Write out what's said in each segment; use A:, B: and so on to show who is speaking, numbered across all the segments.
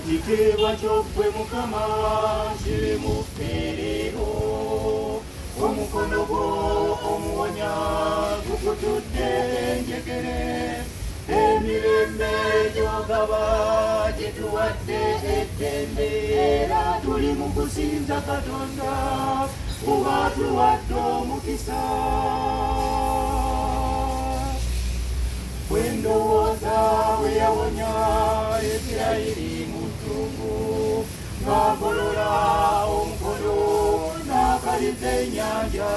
A: ekitiibwa ky'oggwe Mukama kiri mu fferero omukono gwo omuwonya gukutudde enjegere emirembe gy'ogaba gye tuwadde eddembe era tuli mu kusinza Katonda kuba tuwadde omukisa bwe ndowooza bwe yawonya Isirayiri mu ttungu ng'agolola omukono n'akaliza ennyanja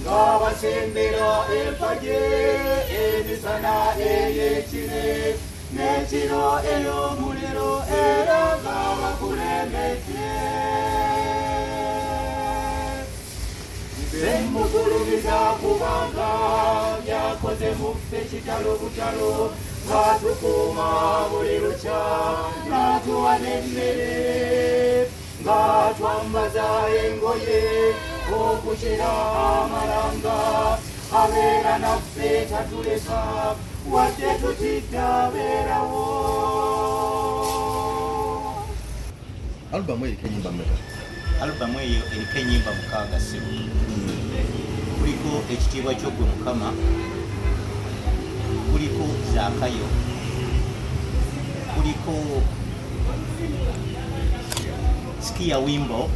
A: ng'abasembera empagi emisana ey'ekire n'ekiro ey'omuliro era ng'abakulembedde Mugulumiza kubanga byakoze mu ffe kitalo butalo ng'atukuuma buli lukya n'atuwa n'emmere ng'atwambaza engoye okukira amalanga abeera naffe tatuleka wadde tutidde abeerawo.
B: Albamu eriko ennyimba mmeka?
C: Albamu eyo eriko ennyimba 6. Kuliko ekitiibwa ky'oggwe Mukama, kuliko Zaakayo, kuliko Sikia Wimbo,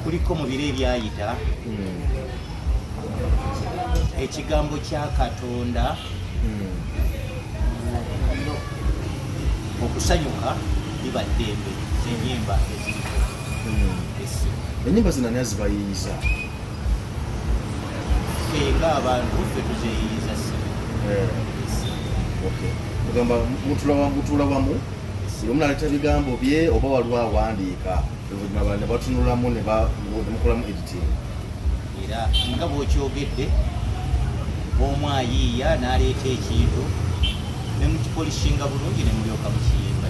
C: kuliko mu biro ebyayita, ekigambo kya Katonda, okusanyuka liba ddembe. Ennyimba eziriko.
B: Ennyimba zino ani azibayiiyiza?
C: Nga abantu ffe tuzeeyiiza
B: mugamba mutuula wamu buli omu naleeta bigambo bye oba waliwo awandiika oluvannyuma ne batunulamu ne mukolamu editing.
C: Era nga bw'okyogedde omu ayiiya n'aleeta ekintu ne mukipolishinga bulungi ne mulyoka mukiyimba.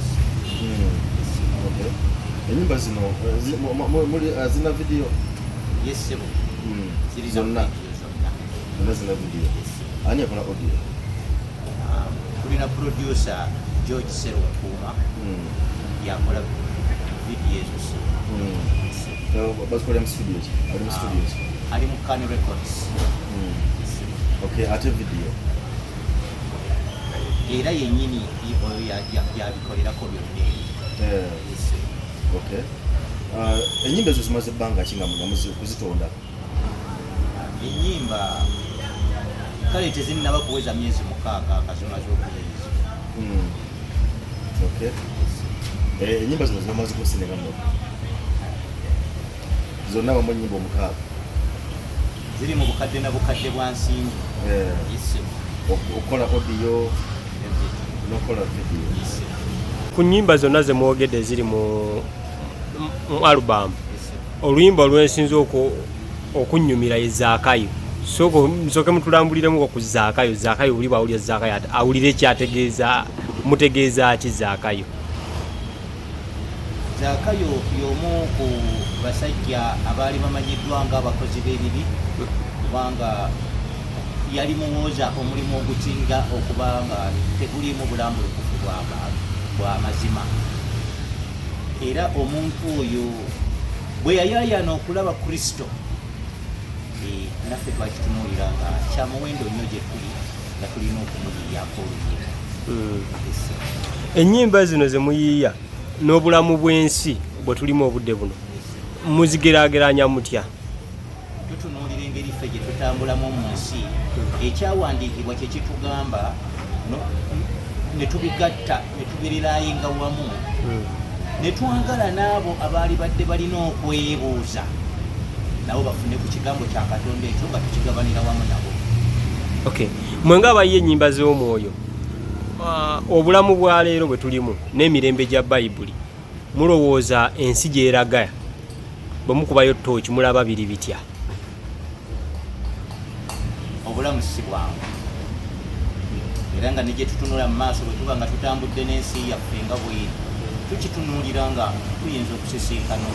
B: Ennyimba zino zina video?
C: Yes, sebo.
B: Zonna zina video. Ani akola audio?
C: Tulina producer George Serukuuma yakola video ezo.
B: Bazikolera mu studios? Ali mu studios?
C: Ali mu Kani Records.
B: Okay, ate video?
C: Era yennyini yabikolerako byonna.
B: Okay. Ennyimba ezo zimaze ebbanga ki nga kuzitonda?
C: Ennyimba kale tezinnaba kuweza myezi 6 akazimaze okuyiiza.
B: Okay. Ennyimba zino zibamaze kusinga mmeka? Zonna wamu ennyimba 6.
C: Ziri mu bukadde na bukadde bwa nsimbi.
B: Okukola audio n'okukola video.
D: Ku nnyimba zonna ze mwogedde ziri mu alubamu, oluyimba olwensinza okunnyumira ye Zaakayo. Nsooke mutulambuliremu ku Zaakayo. Zaakayo buli bwawulira Zaakayo awulire ekyategeeza, mutegeeza ki Zaakayo?
C: Zaakayo y'omu ku basajja abaali bamanyiddwa ng'abakozi b'ebibi kubanga yali muwooza omulimu ogukinga okuba nga teguliimu bulambulukufu bwa mazima. Era omuntu oyo bwe yayaayana okulaba Kristo naffe twakitunuulira nga kya muwendo nnyo gye tuli nga tulina okumuyiiyako oluyimba.
D: Ennyimba zino ze muyiiya n'obulamu bw'ensi bwe tulimu obudde buno muzigeraageranya mutya?
C: Tutunuulira engeri ffe gye tutambulamu mu nsi, ekyawandiikibwa kye kitugamba ne tubigatta ne tubiriraayinga wamu ne twagala n'abo abaali badde balina okwebuuza nabo bafune ku kigambo kya Katonda ekyo nga tukigabanira wamu nabo.
D: Okay. Mwe ng'abayiiya ennyimba z'omwoyo, obulamu bwa leero bwe tulimu n'emirembe gya Bayibuli, mulowooza ensi gy'eraga bwe mukubayo ttooki mulaba biri bitya?
C: Obulamu si bwangu era nga ne gye tutunula mu maaso bwe tuba nga tutambudde n'ensi yaffe nga bweri tukitunuulira nga tuyinza okusisinkana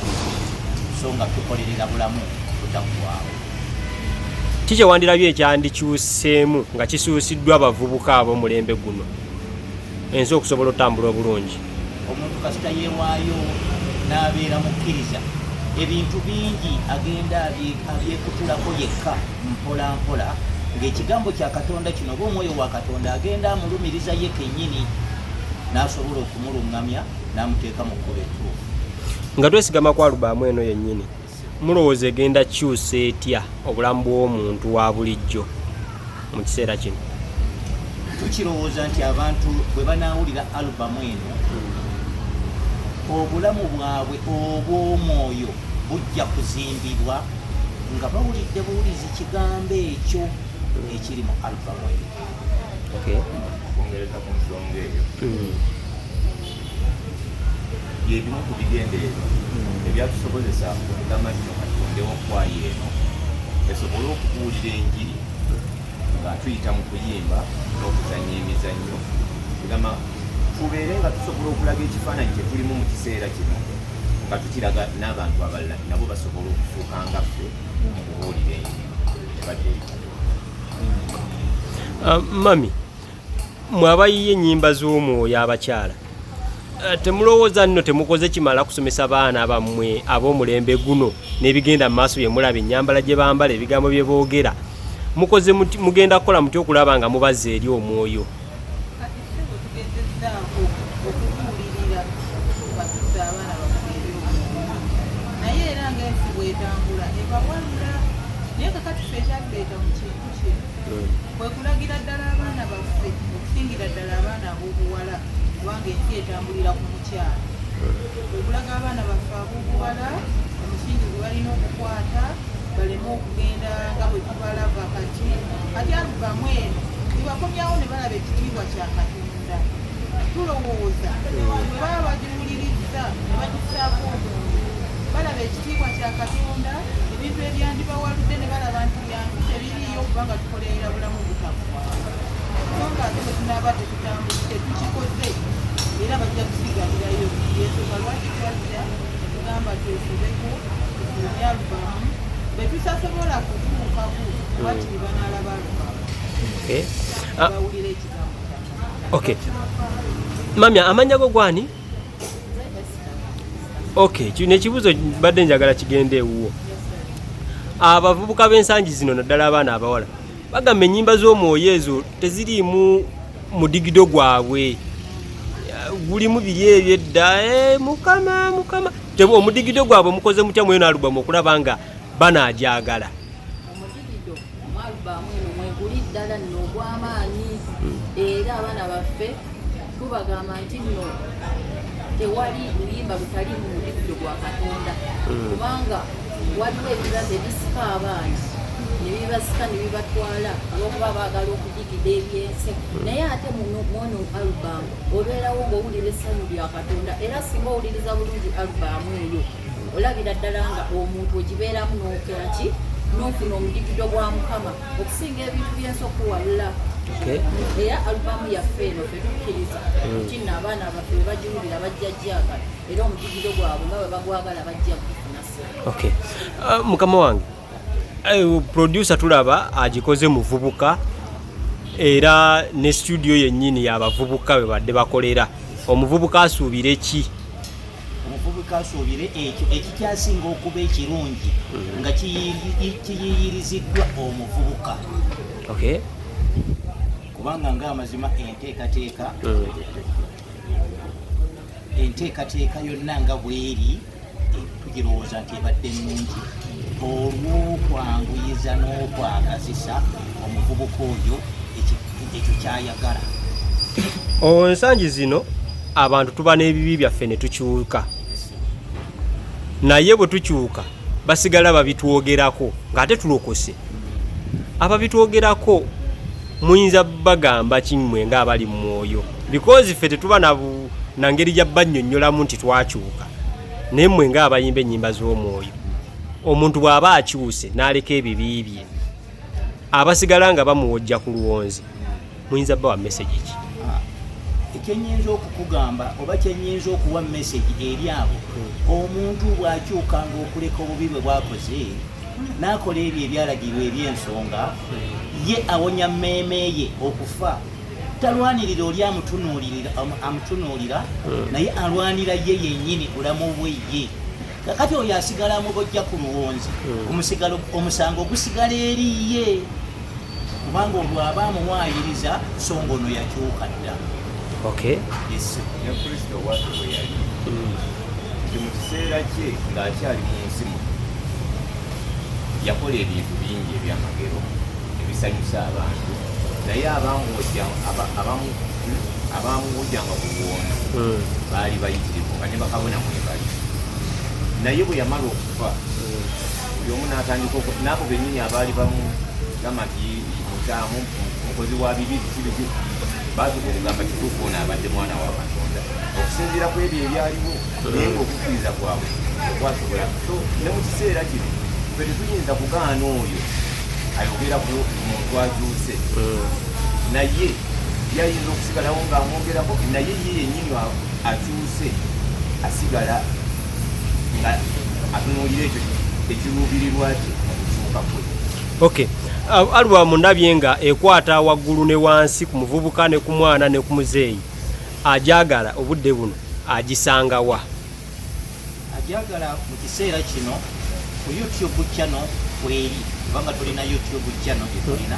C: so nga tukolerera bulamu butaggwaawo.
D: Kiki wandirabye ekyandikyuseemu nga kisuusiddwa abavubuka ab'omulembe guno? ensi okusobola otambula obulungi.
C: Omuntu kasita yeewaayo n'abeera mukkiriza, ebintu bingi agenda abyekutulako yekka mpola mpola, ng'ekigambo kya Katonda kino oba omwoyo wa Katonda agenda amulumiriza ye kennyini n'asobola okumulungamya n'amuteeka mu kkubo ettuufu.
D: Nga twesigama ku alubamu eno yennyini, mulowooza egenda kyusa etya obulamu bw'omuntu wa bulijjo mu kiseera kino?
C: Tukirowooza nti abantu bwe banaawulira alubamu eno, obulamu bwabwe obw'omwoyo bujja kuzimbibwa nga bawulidde buwulizi kigambo ekyo ekiri mu alubamu eno.
A: Okwongereza ku nsonga eyo, yebimu ku bigendererwa ebyatusobozesa okugamba kino katondewo kwayo eno esobole okubuulira enjiri nga tuyita mu kuyimba n'okuzannya emizannyo, kugamba tubeere nga tusobola okulaga ekifaananyi kye tulimu mu kiseera kino nga tukiraga n'abantu abalala nabo basobola okufuuka nga ffe okubuulira enjiri ebadde
D: Mami, mwabayiye ennyimba z'omwoyo abakyala, temulowooza nno temukoze kimala kusomesa baana bammwe ab'omulembe guno n'ebigenda mu maaso bye mulaba ennyambala gye bambala, ebigambo bye boogera, mukoze mugenda kukola mutya okulaba nga mubazza eri omwoyo?
E: naye era ng'ensi bwetambula ebawalula naye kakati ffe ekyatuleeta mu kintu kino kwe kulagira ddala abaana baffe, okusingira ddala abaana ab'obuwala, kubanga ensi etambulira ku mukyala. Kwe kulaga abaana baffe ab'obuwala omusingi gwe balina okukwata baleme okugenda nga bwe tubalaba kati alubamu eno ibakomyawo ne balaba ekitiibwa kya Katonda. Tulowooza bwe baba bagiwuliriza ne bagissaako omuntu balaba ekitiibwa kya Katonda, ebintu ebyandibawaludde ne balaba nti byantu tebiriiyo kubanga tukolerera bulamu butaggwa. So nga ate bwe tunaaba tetutambudde tukikoze era bajja kusigalirayo. Ensonga lwaki twajja netugamba twesobeko tufulumye alubamu bwe tusasobola kutuukako wakiri banaalaba alubamu bawulira ekigambo kya
D: Mami, amannya go gwani? Kino ekibuuzo badde njagala kigende ewuwo. Abavubuka b'ensangi zino naddala abaana abawala bagamba ennyimba z'omwoyo ezo teziriimu mudigido gwabwe, gulimu biri ebyo edda mukama omudigido gwabwe mukoze mutya mu eno alubamu okulaba nga banaajagala?
F: Omudigido mu alubamu eno mweguli ddala nno ogw'amaanyi, era abaana baffe tubagamba nti nno tewali luyimba lutali mu mudigido gwa Katonda, kubanga waliwo ebibazo ebisika abaana ne bibasika ne bibatwala olw'okuba baagala okudigida ebyensi. Naye ate muno mwono alubamu obeerawo ng'owulira essanyu lya Katonda, era singa owuliriza bulungi alubamu eyo olabira ddala nga omuntu ogibeeramu n'okeraki n'ofuna omudigido gwa Mukama okusinga ebintu byensi okuwalula. Era alubamu yaffe eno ffe tukkiriza nti nno abaana baffe bwe bagiwulira bajja gyagala, era omudigido gwabwe nga bwe bagwagala bajja kufuna se.
D: Mukama wange, producer tulaba agikoze muvubuka era ne studio yennyini y'abavubuka bwe badde bakolera. Omuvubuka asuubire ki?
C: Omuvubuka asuubire ekyo ekikyasinga okuba ekirungi nga kiyiyiriziddwa omuvubuka. Kubanga ng'amazima enteekateeka yonna nga bw'eri tugirowooza nti ebadde nnungi olw'okwanguyiza n'okwagazisa omuvubuka oyo ekyo kyayagala.
D: Ensangi zino abantu tuba n'ebibi byaffe ne tukyuka, naye bwe tukyuka basigala babitwogerako ng'ate tulokose. Ababitwogerako muyinza bagamba kimwe ng'abali mu mwoyo, because ffe tetuba na ngeri gya bannyonnyolamu nti twakyuka, naye mmwe ng'abayimba ennyimba z'omwoyo, omuntu bw'aba akyuse n'aleka ebibi bye abasigala nga bamuwojja ku luwonzi, muyinza bawa message ki?
C: Ekyenyinza okukugamba oba kyenyinza okuwa message eri abo, omuntu bw'akyukanga okuleka obubi bwe bwakoze n'akola ebyo ebyalagirwa eby'ensonga, ye awonya mmeeme ye okufa talwanirira oli amutunuulira naye alwanira ye yennyini bulamu bwe ye. Kakati oyo asigala amubojja ku luwonzi omusango ogusigala eriye kubanga olwo aba amuwaayiriza so ng'ono yakyuka dda.
A: ne kristo bwatyo bwe yali nti mu kiseera kye ng'akyali mu nsi mu yakola ebintu bingi ebyamagero ebisanyusa abantu naye abamuwojjanga ku buwonzi baali bayitirivu nga ne bakabona mwe bali. Naye bwe yamala okufa buli omu n'atandika n'abo bennyini abaali bamugamba nti mukyamu mukozi wa bibi biki baatuka okugamba kituufu ono abadde mwana wa Katonda okusinziira ku ebyo ebyaliwo naye ng'okukkiriza kwabwe okwasobola. So ne mu kiseera kino ffe tetuyinza kugaana oyo ayogera ku muntu akyuse naye yayinza okusigalawo ng'amwogerako naye ye yennyini akyuse asigala nga atunuulira ekyo ekiruubirirwa kye okukyuka kwe.
D: Alubamu ndabye nga ekwata waggulu ne wansi ku muvubuka ne ku mwana ne ku muzeeyi. Ajagala obudde buno agisanga wa?
C: Ajagala mu kiseera kino ku YouTube channel kweri kubanga tulina YouTube channel gye tulina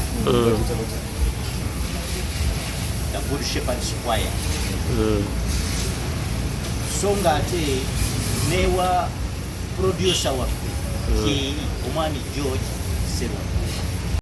C: The Good Shepherd's Choir. So ng'ate newa producer waffe omwami George Seru